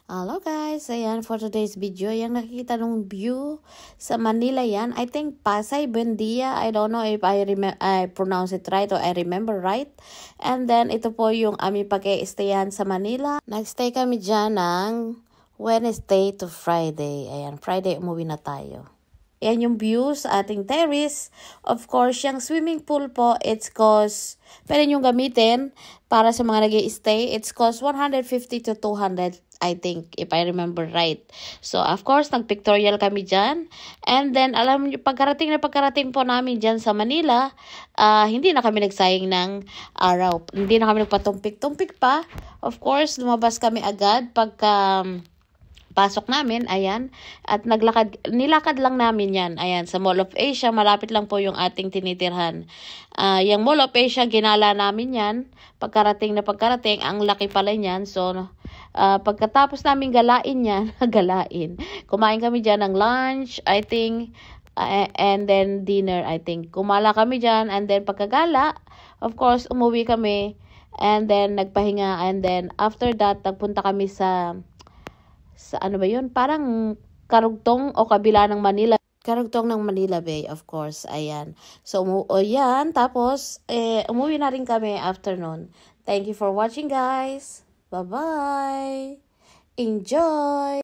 Hello guys, ayan for today's video, yung nakikita nung view sa Manila yan, I think Pasay Buendia, I don't know if I pronounce it right or I remember right. And then ito po yung aming pag-i-stayan sa Manila. Nag-stay kami dyan ng Wednesday to Friday. Ayan, Friday umuwi na tayo. Yan yung views sa ating terrace. Of course, yung swimming pool po, it's cost, pwede nyo gamitin para sa mga nag-i-stay. It's cost 150 to 200, I think, if I remember right. So, of course, nag-pictorial kami dyan. And then, alam nyo, pagkarating po namin dyan sa Manila, hindi na kami nagsayang ng araw. Hindi na kami nagpatumpik-tumpik pa. Of course, lumabas kami agad pagka pasok namin, ayan, at nilakad lang namin yan, ayan, sa Mall of Asia, malapit lang po yung ating tinitirhan. Yung Mall of Asia, ginala namin yan, pagkarating, ang laki pala niyan, so, pagkatapos namin galain yan, kumain kami dyan ng lunch, I think, and then dinner, I think. Kumala kami dyan, and then pagkagala, of course, umuwi kami, and then nagpahinga, and then after that, nagpunta kami sa ano ba yun? Parang karugtong o kabila ng Manila. Karugtong ng Manila Bay, of course. Ayan. So, yan. Tapos, umuwi na rin kami afternoon. Thank you for watching, guys. Bye-bye. Enjoy!